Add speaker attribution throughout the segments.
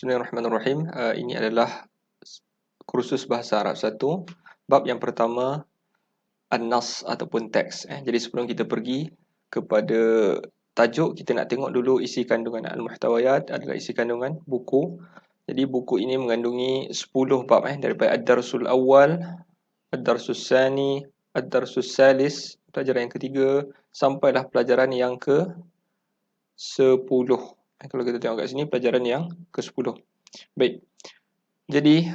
Speaker 1: Bismillahirrahmanirrahim. Ini adalah kursus Bahasa Arab 1, bab yang pertama, An-Nas ataupun teks. Jadi sebelum kita pergi kepada tajuk, kita nak tengok dulu isi kandungan Al-Muhtawayat adalah isi kandungan buku. Jadi buku ini mengandungi 10 bab, daripada Ad-Darsul Awal, Ad-Darsul Sani, Ad-Darsul Salis, pelajaran yang ketiga, sampailah pelajaran yang ke-10. Kalau kita tengok kat sini, pelajaran yang ke-10. Baik. Jadi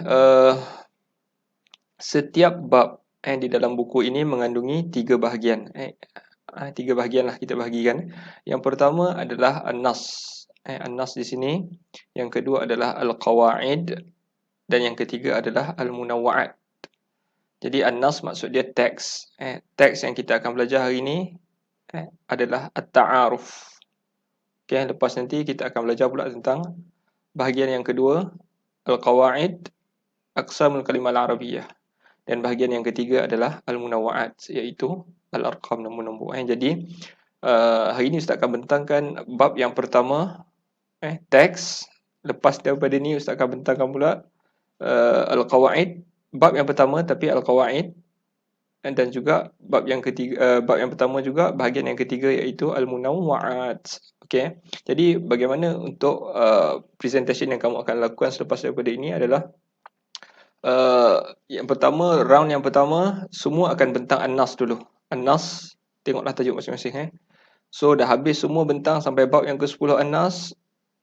Speaker 1: setiap bab di dalam buku ini mengandungi 3 bahagian. 3 bahagian lah kita bahagikan. Yang pertama adalah An-Nas. An-Nas di sini. Yang kedua adalah Al-Qawaid. Dan yang ketiga adalah Al-Munawwa'at. Jadi An-Nas maksud dia teks. Teks yang kita akan belajar hari ini adalah At-Ta'aruf. Okay, lepas nanti kita akan belajar pula tentang bahagian yang kedua, Al-Qawaid, Aqsamul Kalimah Al-Arabiyyah. Dan bahagian yang ketiga adalah Al-Munawwa'at, iaitu Al-Arqam, nombor-nombor. Jadi, hari ini Ustaz akan bentangkan bab yang pertama, teks. Lepas daripada ni Ustaz akan bentangkan pula Al-Qawaid, bab yang pertama tapi Al-Qawaid. Dan juga bab yang ketiga, bab yang pertama juga, bahagian yang ketiga iaitu Al-Munawwa'at. Okey. Jadi bagaimana untuk presentation yang kamu akan lakukan selepas daripada ini adalah yang pertama, round yang pertama semua akan bentang An-Nas dulu. An-Nas, tengoklah tajuk masing-masing. So dah habis semua bentang sampai bab yang ke-10 An-Nas,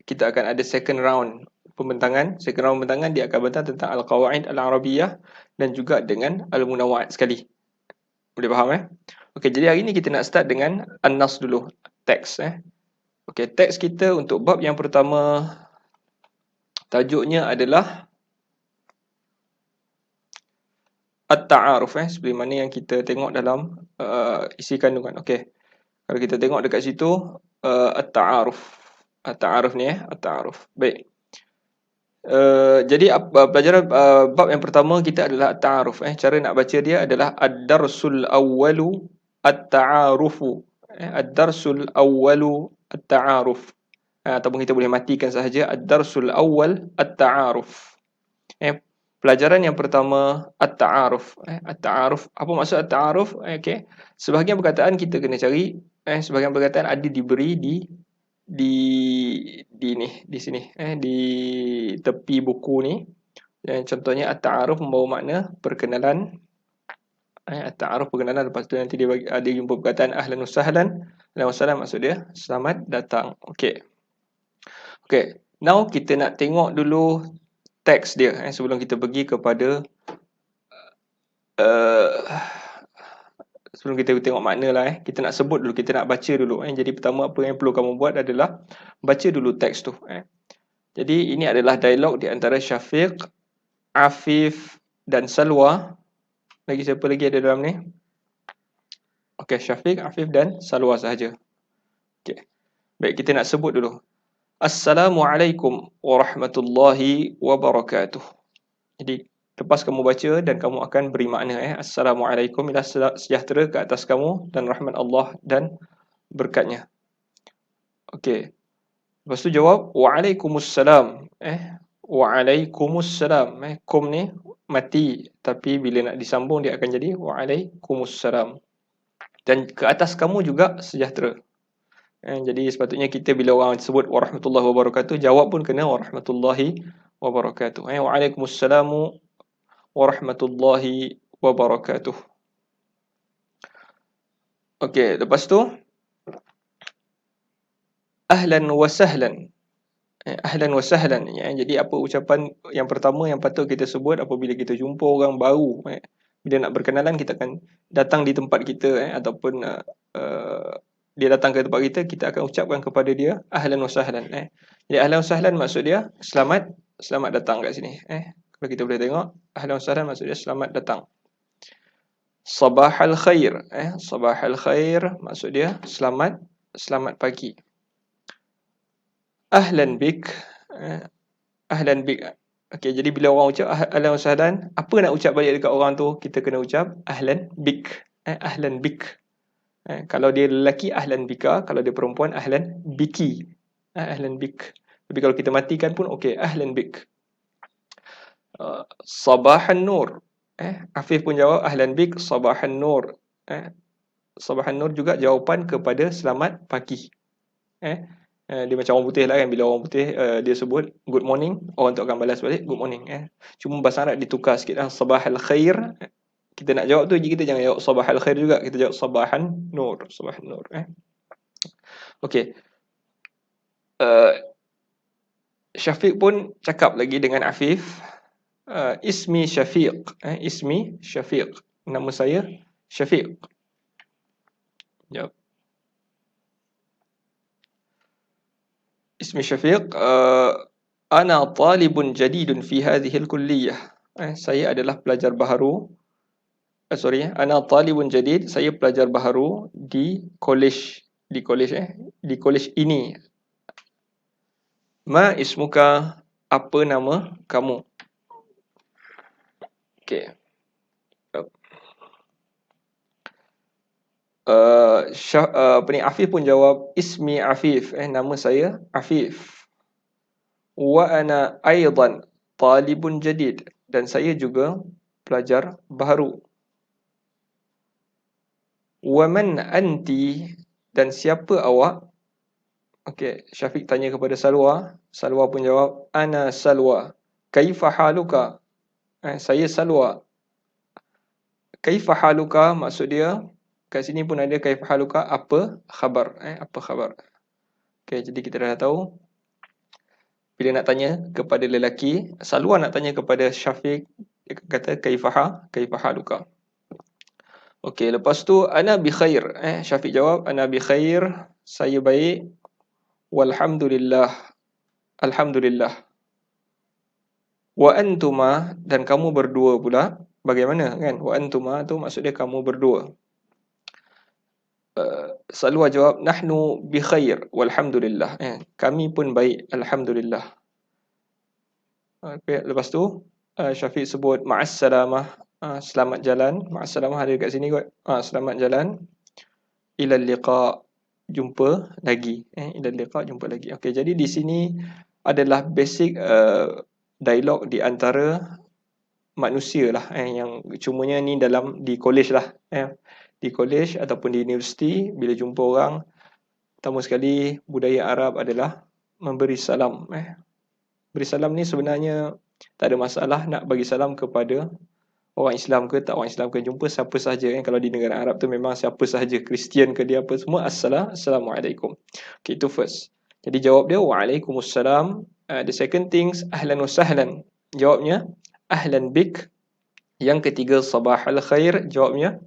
Speaker 1: kita akan ada second round pembentangan. Second round pembentangan dia akan bentang tentang Al-Qawaid Al-Arabiyyah dan juga dengan Al-Munawwa'at sekali. Boleh faham Okey, jadi hari ni kita nak start dengan An-Nas dulu, teks Okey, teks kita untuk bab yang pertama tajuknya adalah At-Ta'aruf seperti mana yang kita tengok dalam isi kandungan. Okey. Kalau kita tengok dekat situ At-Ta'aruf. At-Ta'aruf ni At-Ta'aruf. Baik. Jadi pelajaran bab yang pertama kita adalah At-Ta'aruf. Cara nak baca dia adalah Ad-Darsul Awwalu At-Ta'arufu. Ad-Darsul Awwalu At-Ta'aruf. Ataupun kita boleh matikan sahaja Ad-Darsul Awwal At-Ta'aruf. Pelajaran yang pertama At-Ta'aruf. At-Ta'aruf. Apa maksud At-Ta'aruf? Okey. Sebahagian perkataan kita kena cari. Sebahagian perkataan ada diberi di sini, di tepi buku ni. Contohnya At-Ta'aruf membawa makna perkenalan. At-Ta'aruf perkenalan, lepas tu nanti dia bagi, ada jumpa perkataan Ahlan wa Sahlan. Ahlan wa Sahlan maksud dia selamat datang. Okey. Okey, now kita nak tengok dulu teks dia sebelum kita pergi kepada sebelum kita tengok makna lah kita nak sebut dulu, kita nak baca dulu Jadi pertama apa yang perlu kamu buat adalah baca dulu teks tu Jadi ini adalah dialog di antara Syafiq, Afif dan Salwa. Lagi siapa lagi ada dalam ni? Okey, Syafiq, Afif dan Salwa sahaja. Okey. Baik, kita nak sebut dulu. Assalamualaikum warahmatullahi wabarakatuh. Jadi lepas kamu baca dan kamu akan beri makna Assalamualaikum, ialah sejahtera ke atas kamu dan rahmat Allah dan berkatnya. Okey. Lepas tu jawab Waalaikumsalam. Waalaikumsalam. Kum ni mati, tapi bila nak disambung dia akan jadi Waalaikumsalam. Dan ke atas kamu juga sejahtera. Jadi sepatutnya kita bila orang sebut warahmatullahi wabarakatuh, jawab pun kena warahmatullahi wabarakatuh. Waalaikumsalam warahmatullahi wabarakatuh. Okey, lepas tu ahlan wa sahlan. Ahlan wa sahlan. Jadi apa ucapan yang pertama yang patut kita sebut apabila kita jumpa orang baru. Bila nak berkenalan, kita akan datang di tempat kita ataupun dia datang ke tempat kita, kita akan ucapkan kepada dia ahlan wa sahlan. Jadi ahlan wa sahlan maksud dia selamat datang kat sini. Kalau kita boleh tengok, ahlan wa sahlan maksud dia selamat datang. Sabahal khair. Sabahal khair maksud dia selamat pagi. Ahlan bik. Ahlan bik. Okey, jadi bila orang ucap ahlan wa sahlan, apa nak ucap balik dekat orang tu? Kita kena ucap ahlan bik. Ahlan bik. Kalau dia lelaki ahlan bika, kalau dia perempuan ahlan biki. Ahlan bik. Tapi kalau kita matikan pun okey, ahlan bik. Sabahan nur. Afif pun jawab ahlan bik sabahan nur. Sabahan nur juga jawapan kepada selamat pagi. Dia macam orang putih lah kan, bila orang putih dia sebut good morning, orang tu akan balas balik good morning. Cuma bahasa Arab ditukar sikit lah, sabahal khair. Kita nak jawab tu, kita jangan jawab sabahal khair juga, kita jawab sabahan nur, sabahan nur. Okey. Syafiq pun cakap lagi dengan Afif, ismi Syafiq, ismi Syafiq, nama saya Syafiq. Jawab. Ismi Syafiq, ana talibun jadidun fi hadhihi al-kulliyah. Saya adalah pelajar baharu. Ana talibun jadid, saya pelajar baharu di college ini. Ma ismuka, apa nama kamu? Okey. Afif pun jawab ismi Afif, nama saya Afif. Wa ana aidan talibun jadid, dan saya juga pelajar baharu. Wa man anti, dan siapa awak? Okey, Syafiq tanya kepada Salwa. Salwa pun jawab ana Salwa. Kaifa haluka? Saya Salwa. Kaifa haluka maksud dia, kat sini pun ada kaifa haluka, apa khabar? Apa khabar? Okey, jadi kita dah tahu bila nak tanya kepada lelaki, Salwa nak tanya kepada Syafiq, dia kata kaifa haluka. Okey, lepas tu ana bi khair. Syafiq jawab ana bi khair, saya baik. Walhamdulillah, alhamdulillah. Wa antuma, dan kamu berdua pula bagaimana kan? Wa antuma tu maksud dia kamu berdua. Salwa jawab nahnu bi khair walhamdulillah. Kami pun baik, alhamdulillah. Okay, lepas tu Syafiq sebut ma'as salamah, selamat jalan. Ma'as salamah ada kat sini kot. Selamat jalan. Ilal liqa, jumpa lagi. Ilal liqa, jumpa lagi. Okey, jadi di sini adalah basic dialog di antara manusia lah, yang cumanya ni di college lah, di college ataupun di universiti. Bila jumpa orang, pertama sekali budaya Arab adalah memberi salam. Beri salam ni sebenarnya tak ada masalah nak bagi salam kepada orang Islam ke tak orang Islam ke, jumpa siapa sahaja. Kalau di negara Arab tu memang siapa sahaja, Kristian ke dia apa semua, assalamualaikum. Okay, itu first. Jadi jawab dia waalaikumsalam. The second things ahlan wa sahlan, jawabnya ahlan bik. Yang ketiga sabahal khair, jawabnya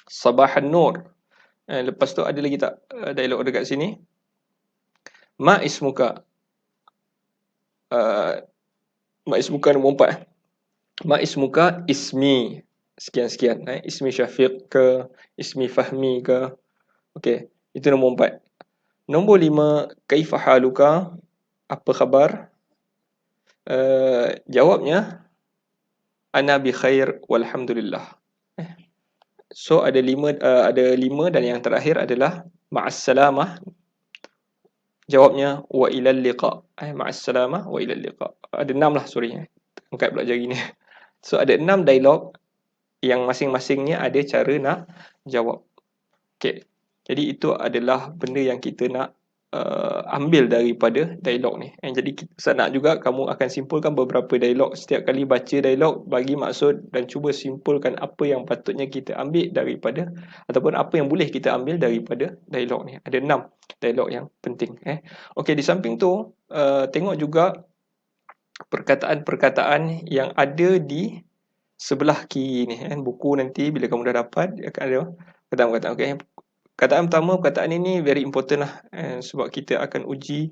Speaker 1: sabahan nur. Lepas tu ada lagi tak dialog dekat sini? Ma ismuka. Ma ismuka nombor 4. Ma ismuka, ismi sekian-sekian. Ismi Syafiq ke, ismi Fahmi ke. Okey, itu nombor 4. Nombor 5, kaifa haluka, apa khabar? Jawabnya ana bi khair walhamdulillah. So ada 5 dan yang terakhir adalah ma'as salamah. Jawabnya wa ilal liqa. Ma'as salamah wa ilal liqa. Ada 6 lah, sorry. Angkat pula jari ni. So ada 6 dialog yang masing-masingnya ada cara nak jawab. Okey. Jadi itu adalah benda yang kita nak ambil daripada dialog ni. Jadi saya nak juga kamu akan simpulkan beberapa dialog. Setiap kali baca dialog, bagi maksud dan cuba simpulkan apa yang patutnya kita ambil daripada, ataupun apa yang boleh kita ambil daripada dialog ni. Ada 6 dialog yang penting. Okey, di samping tu tengok juga perkataan-perkataan yang ada di sebelah kiri ni. Buku nanti bila kamu dah dapat akan ada perkataan-perkataan. Okey. Perkataan pertama, perkataan ini very important lah, sebab kita akan uji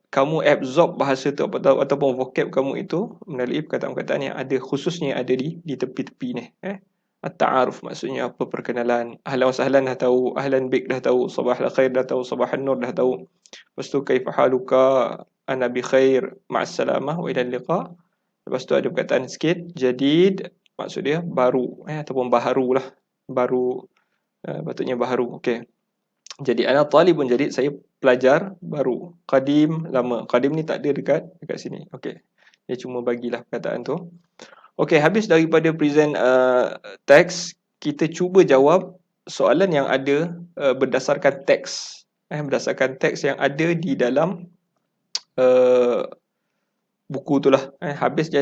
Speaker 1: kamu absorb bahasa tu ataupun vocab kamu itu melalui perkataan-perkataan yang ada, khususnya yang ada di tepi-tepi ni. At-ta'aruf maksudnya apa, perkenalan. Ahlan wa sahlan dah tahu, ahlan bik dah tahu, sabahal khair dah tahu, sabahan nur dah tahu. Lepas tu kaifa haluka, ana bi khair, ma'as salamah wa ilal liqa. Lepas tu ada perkataan sikit jadid, maksud dia baru, ataupun baharu lah, baru. Patutnya baharu. Okey. Jadi ana talibun jadid, saya pelajar baru. Qadim lama. Qadim ni tak ada dekat sini. Okey. Dia cuma bagilah perkataan tu. Okey, habis daripada present teks, kita cuba jawab soalan yang ada berdasarkan teks. Berdasarkan teks yang ada di dalam buku itulah. Habis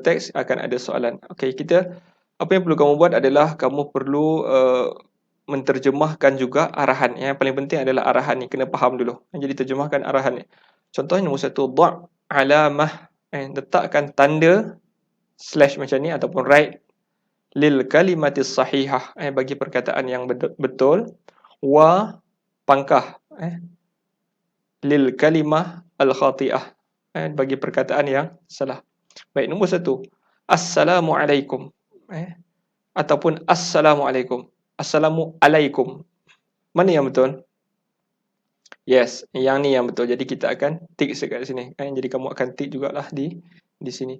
Speaker 1: teks akan ada soalan. Okey, apa yang perlu kamu buat adalah kamu perlu menterjemahkan juga arahan. Yang paling penting adalah arahan ni, kena faham dulu. Jadi terjemahkan arahan ni. Contohnya nombor 1, dha' alamah. Letakkan tanda slash macam ni ataupun write lil kalimatis sahihah, bagi perkataan yang betul, wa pangkah lil kalimah al khati'ah, bagi perkataan yang salah. Baik, nombor 1, assalamualaikum, ataupun assalamualaikum, assalamualaikum. Mana yang betul? Yes, yang ni yang betul. Jadi kita akan tick dekat sini. Jadi kamu akan tick jugalah di sini.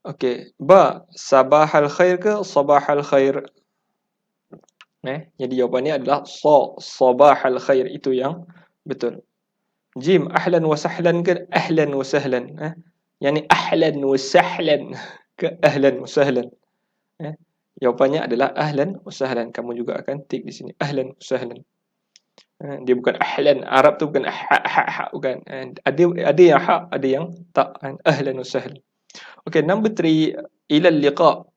Speaker 1: Okey, ba, sabahal khair ke sabahal khair? Jadi jawapannya adalah sabahal khair, itu yang betul. Jim, ahlan wa sahlan ke ahlan wa sahlan? Yang ni ahlan wa sahlan ke ahlan wa sahlan? Jawapannya adalah ahlan wa sahlan. Kamu juga akan tick di sini, ahlan wa sahlan. Dia bukan ahlan. Arab tu bukan ha bukan. Ada yang ha, ada yang tak. Ahlan wa sahlan. Okey, number 3, ilal liqa,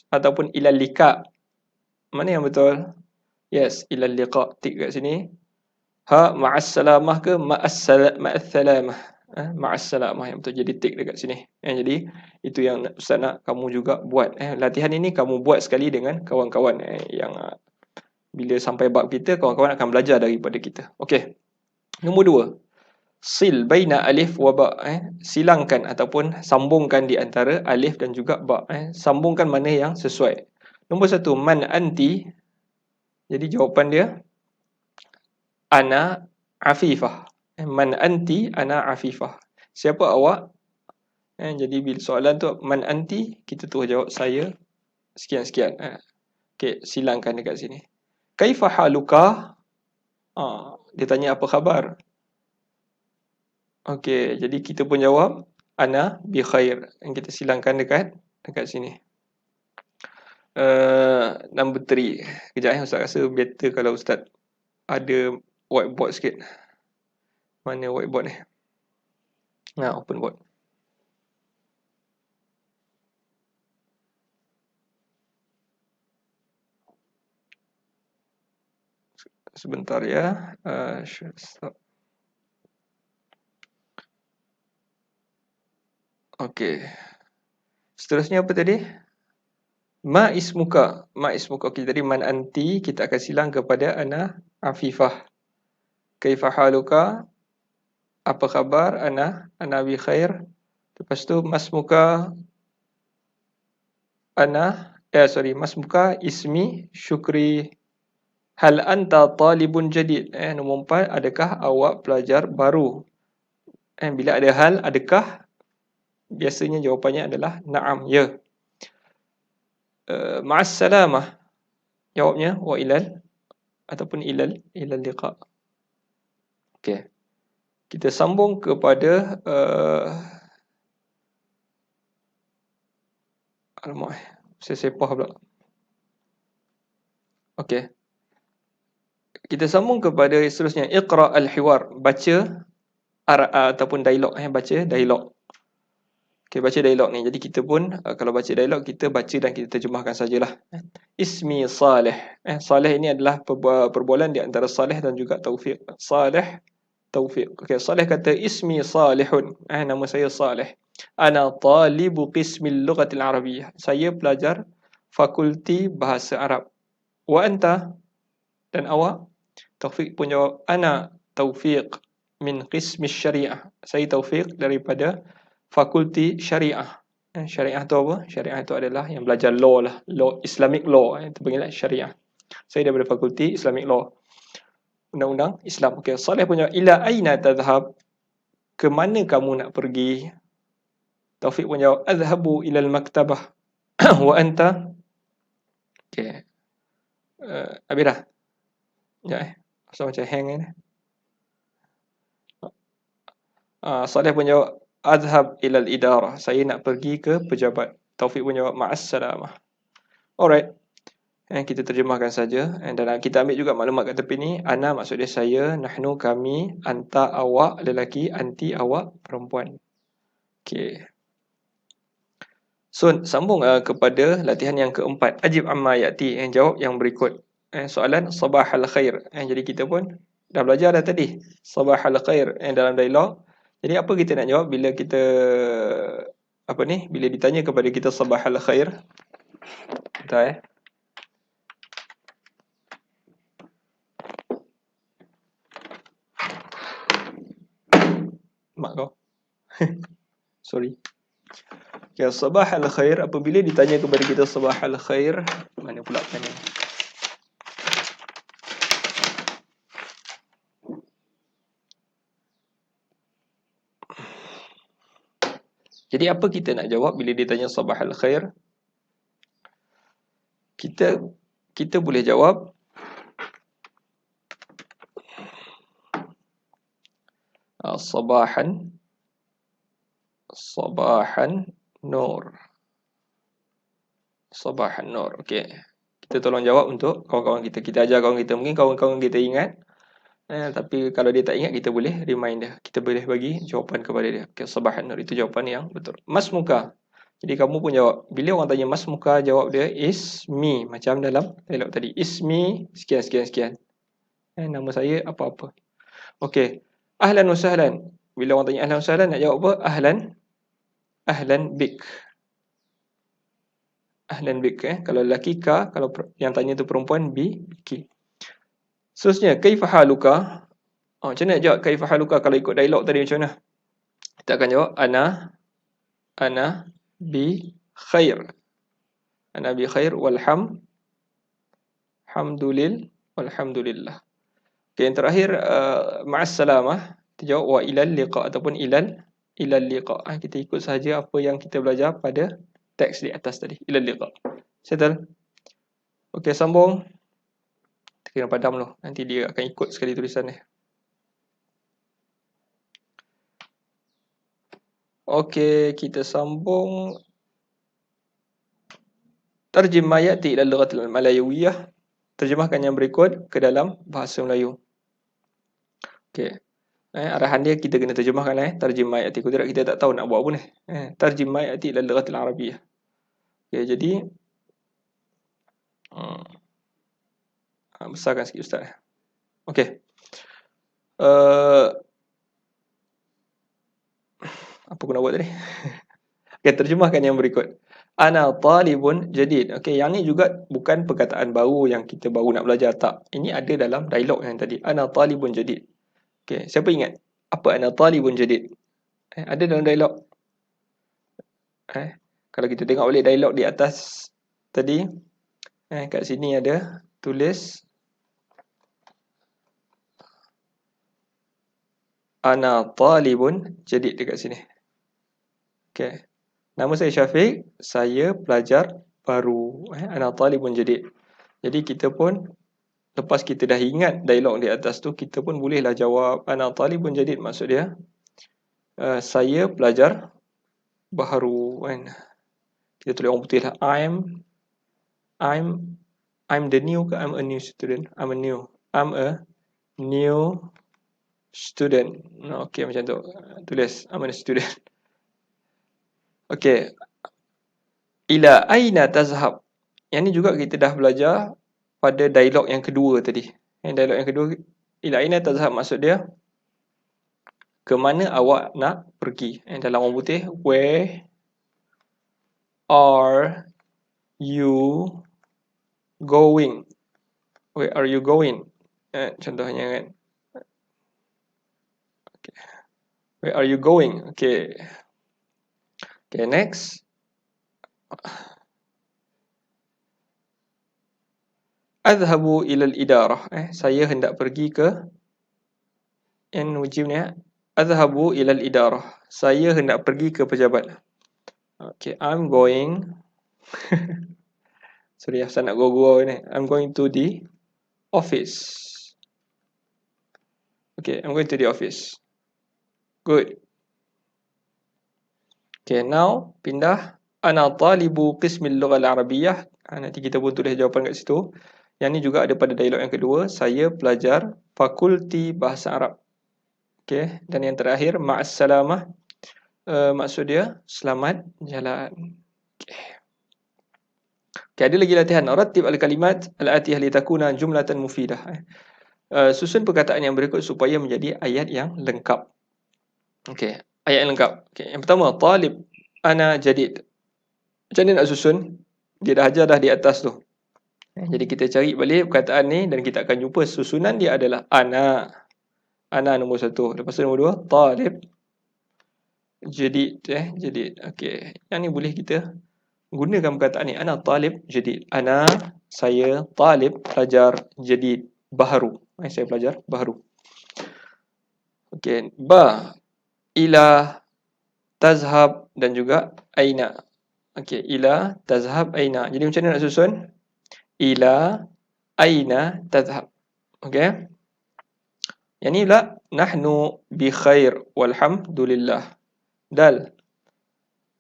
Speaker 1: ataupun ilal liqa. Mana yang betul? Yes, ilal liqa. Tick kat sini. Ha, ma'as salamah ke ma'as salamah? Ma'as salamah yang betul. Jadi tick dekat sini. Jadi itu yang Ustaz nak kamu juga buat. Latihan ini kamu buat sekali dengan kawan-kawan yang bila sampai bab kita, kawan-kawan akan belajar daripada kita. Okey. Nombor 2, sil baina alif wa ba. Silangkan ataupun sambungkan di antara alif dan juga ba. Sambungkan mana yang sesuai. Nombor 1, man anti. Jadi jawapan dia ana afifah. Man anti, ana afifah. Siapa awak? Jadi bila soalan tu man anti, kita terus jawab saya sekian-sekian. Okey, silangkan dekat sini. Kaifa haluka? Dia tanya apa khabar? Okey, jadi kita pun jawab ana bi khair. Kita silangkan dekat sini. Number 3. Kejap Ustaz rasa better kalau Ustaz ada whiteboard sikit. Mana whiteboard ni? Open board. Sebentar ya. Stop. Okey. Seterusnya apa tadi? Ma ismuka. Ma ismuka. Okey, tadi man anti, kita akan silang kepada ana afifah. Kaifa haluka? Apa khabar? Ana bi khair. Lepas tu masmuka masmuka ismi syukri. Hal anta talibun jadid. Nombor 4, adakah awak pelajar baru? Bila ada hal, adakah? Biasanya jawapannya adalah na'am, ya. Ma'as salamah. Jawabnya wa ilal ataupun ilal liqa. Okey. Kita sambung kepada alamak, saya sepah pula. Okey. Kita sambung kepada seterusnya, iqra al-hiwar, baca ataupun dialog, baca dialog. Okey, baca dialog ni. Jadi kita pun kalau baca dialog, kita baca dan kita terjemahkan sajalah. Ismi Saleh. Saleh ini adalah perbualan di antara Saleh dan juga Taufiq. Saleh, Taufiq. Okey, Saleh kata ismi Salihun. Nama saya Saleh. Ana talibu qismil lughatil arabiyyah. Saya pelajar fakulti bahasa Arab. Wa anta? Dan awak? Taufiq pun jawab, ana Taufiq min qismi syariah. Saya Taufiq daripada fakulti syariah. Syariah tu apa? Syariah tu adalah yang belajar law lah. Law, Islamic law. Itu panggil syariah. Saya daripada fakulti Islamic law. Undang-undang Islam. Okey, Saleh punya ila aina tadhhab? Ke mana kamu nak pergi? Taufiq pun jawab, adhabu ila al-maktabah. Wa anta? Okey. Habis dah? Ya. So macam hang kan. Saleh pun jawab adhab ilal idarah. Saya nak pergi ke pejabat. Taufik pun jawab ma'as salamah. Alright. Kita terjemahkan saja. Dan kita ambil juga maklumat kat tepi ni. Ana maksud dia saya, nahnu kami, anta awak lelaki, anti awak perempuan. Okay. So sambung kepada latihan yang keempat. Ajib amma ya'ti. Jawab yang berikut. Soalan sabahal khair. Jadi kita pun dah belajar dah tadi. Sabahal khair dalam dialog. Jadi apa kita nak jawab bila kita bila ditanya kepada kita sabahal khair? Bentar mak kau. Sorry. Ya, sabahal khair, apabila ditanya kepada kita sabahal khair, mana pula pen ni? Jadi apa kita nak jawab bila ditanya sabahal khair? Kita boleh jawab sabahan nur. Sabahan nur. Okey. Kita tolong jawab untuk kawan-kawan kita. Kita ajar kawan kita. Mungkin kawan-kawan kita ingat. Tapi kalau dia tak ingat, kita boleh remind dia. Kita boleh bagi jawapan kepada dia. Okay, sabahan nur itu jawapan yang betul. Mas muka. Jadi kamu pun jawab. Bila orang tanya mas muka, jawab dia is me. Macam dalam dialog tadi. Is me sekian. Nama saya apa-apa. Okey. Ahlan wa sahlan. Bila orang tanya ahlan wa sahlan, nak jawab apa? Ahlan bik. Ahlan bik. Kalau lelaki ka, kalau yang tanya tu perempuan biki. Seterusnya, kaifa haluka? Macam mana nak jawab kaifa haluka kalau ikut dialog tadi macam mana? Kita akan jawab ana bi khair. Ana bi khair walhamdulillah. Okay, yang terakhir ma'as salamah. Kita jawab wa ilal liqa ataupun ilal liqa. Kita ikut sahaja apa yang kita belajar pada teks di atas tadi. Ilal liqa. Settle? Okey, sambung. Kena padam dulu. Nanti dia akan ikut sekali tulisan ni. Okey, kita sambung. Tarjim ma ya'ti ila al-lughatil malayawiyah. Terjemahkan yang berikut ke dalam bahasa Melayu. Okey. Arahan dia kita kena terjemahkan tarjim ma ya'ti. Kalau tidak kita tak tahu nak buat apa ni. Tarjim ma ya'ti ila al-lughatil arabiyyah. Okey, jadi besarkan sikit ustaz. Okey. Apa aku nak buat tadi? Okey, terjemahkan yang berikut. Ana talibun jadid. Okey, yang ni juga bukan perkataan baru yang kita baru nak belajar, tak. Ini ada dalam dialog yang tadi. Ana talibun jadid. Okey, siapa ingat apa ana talibun jadid? Ada dalam dialog. Kalau kita tengok balik dialog di atas tadi, kat sini ada tulis ana talibun jadid dekat sini. Okey. Nama saya Syafiq, saya pelajar baru. Ana talibun jadid. Jadi kita pun lepas kita dah ingat dialog di atas tu, kita pun bolehlah jawab ana talibun jadid, maksud dia saya pelajar baru kan. Kita tulis orang putih lah. I'm the new ke I'm a new student? I'm a new student. Okey, macam tu. Tulis I'm a student. Okey. Ila aina tazhab. Yang ni juga kita dah belajar pada dialog yang kedua tadi. Dialog yang kedua, ila aina tazhab, maksud dia ke mana awak nak pergi. Dalam orang putih, where are you going? Where are you going? Contohnya kan. Okay. Where are you going? Okay. Okay, next. Adhabu ilal idarah. Saya hendak pergi ke. Yang wujibnya adhabu ilal idarah. Saya hendak pergi ke pejabat. Okay, I'm going. Sorry, saya nak go ni. I'm going to the office. Okay, I'm going to the office. Good. Okay, now pindah. Ana talibu qismil lughal arabiyyah. Nanti kita pun tulis jawapan kat situ. Yang ni juga ada pada dialog yang kedua. Saya pelajar fakulti bahasa Arab. Okay, dan yang terakhir ma'assalamah. Maksud dia selamat jalan. Okay. Okay, ada lagi latihan. Rattib al-kalimat al-atiyah litakuna jumlatan mufidah. Susun perkataan yang berikut supaya menjadi ayat yang lengkap. Okay, ayat yang lengkap. Okay, yang pertama, talib ana jadid. Macam mana nak susun? Dia dah ajar dah di atas tu. Jadi kita cari balik perkataan ni dan kita akan jumpa susunan dia adalah ana. Ana nombor satu. Lepas tu nombor dua, talib jadid. Jadid. Okay, yang ni boleh kita gunakan perkataan ni. Ana talib jadid. Ana, saya, talib, pelajar, jadid, baharu. Saya pelajar baharu. Okay, ba, ila, tazhab dan juga aina. Okay, ila, tazhab, aina. Jadi macam mana nak susun? Ila, aina, tazhab. Okay. Yang ni pula, nahnu bi khair walhamdulillah. Dal,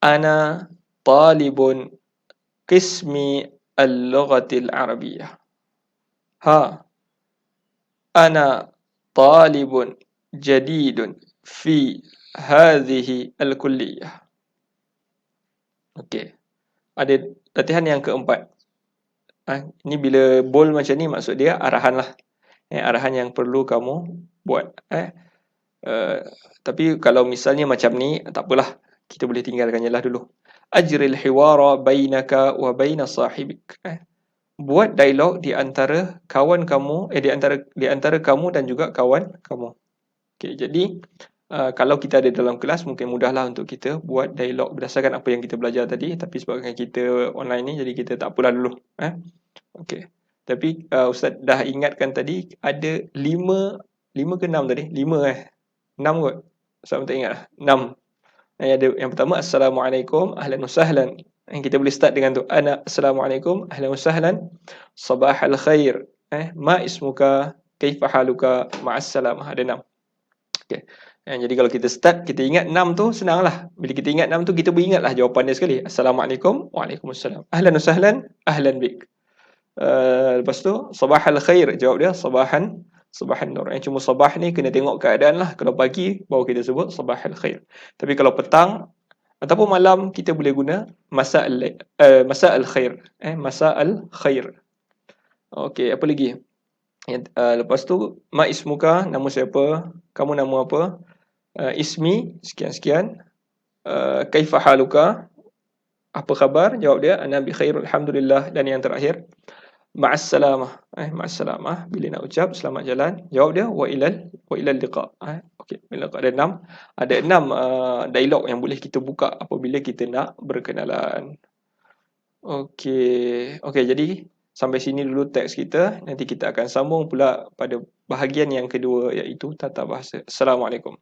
Speaker 1: ana talibun qismi al-lughatil arabiyyah. Ha, ana talibun jadidun fi hadhihi al-kulliyah. Okey. Ada latihan yang keempat. Ini bila bold macam ni maksud dia arahan lah. Arahan yang perlu kamu buat. Tapi kalau misalnya macam ni, tak apalah. Kita boleh tinggalkan je lah dulu. Ajril hiwara bainaka wa baina sahibik. Buat dialog di antara kawan kamu, di antara kamu dan juga kawan kamu. Okay, jadi kalau kita ada dalam kelas, mungkin mudahlah untuk kita buat dialog berdasarkan apa yang kita belajar tadi. Tapi sebabkan kita online ni, jadi kita tak apalah dulu. Okay. Tapi Ustaz dah ingatkan tadi, ada 5 ke 6 tadi? 5 6 kot? Ustaz pun tak ingat lah. 6. Yang pertama, Assalamualaikum, ahlan wa sahlan. Kita boleh start dengan tu. Ana, Assalamualaikum, ahlan wa sahlan. Sabahal khair. Ma ismuka, kaifa haluka, ma'assalamah. Ada 6. Okay. Jadi kalau kita start, kita ingat 6 tu, senanglah. Bila kita ingat 6 tu, kita beringatlah jawapan dia sekali. Assalamualaikum, waalaikumsalam. Ahlan wa sahlan, ahlan bik. Lepas tu, sabahal khair. Jawab dia, sabahan nur. Cuma sabah ni kena tengok keadaan lah. Kalau pagi, baru kita sebut sabahal khair. Tapi kalau petang ataupun malam, kita boleh guna masa al khair. Masa al khair. Okey, apa lagi? Lepas tu, ma ismuka, nama siapa? Kamu nama apa? Ismi, sekian-sekian. Kaifa haluka? Apa khabar? Jawab dia, ana bi khair, alhamdulillah. Dan yang terakhir, ma'assalamah. Ma'assalamah. Bila nak ucap, selamat jalan. Jawab dia, wa ilal liqa. Okey, bila ada 6. Ada 6 dialog yang boleh kita buka apabila kita nak berkenalan. Okey. Okey, jadi sampai sini dulu teks kita. Nanti kita akan sambung pula pada bahagian yang kedua, iaitu tata bahasa. Assalamualaikum.